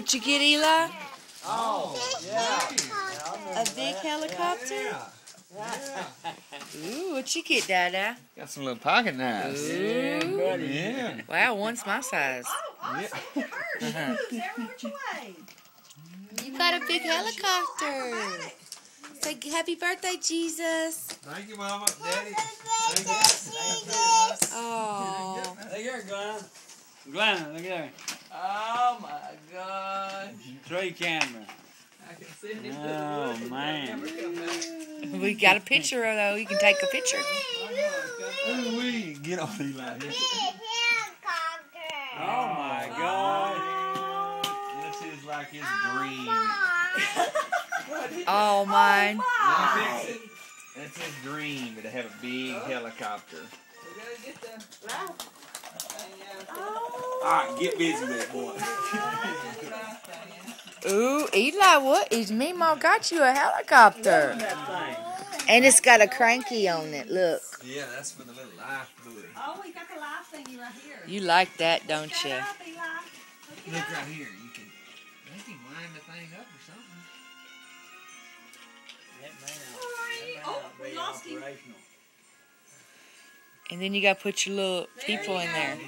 What you get, Eli? Oh, yeah. A big helicopter? Yeah. Ooh, what you get, Dada? Got some little pocket knives. Ooh. Yeah. Wow, one's my size. You got a big helicopter. Say happy birthday, Jesus. Thank you, Mama. Daddy. Oh. Look here, Glenn. Glenn, look here. Oh my God. 3 cameras. I can see it. Oh, man. We got a picture, though. You can take a picture. Ooh, we get on Eli. Oh, my God. This is like his dream. Oh, mine. Let me fix it. That's his dream to have a big helicopter. Alright, get busy with it, boy. Ooh, Eli, what is Meemaw got you a helicopter? And it's got a cranky on it, look. Yeah, that's for the little life buoy. Oh, we got the live thingy right here. You like that, don't you? Look up, Eli. Look right here. You can wind the thing up or something. Oh, we lost him. And then you got to put your little people in there.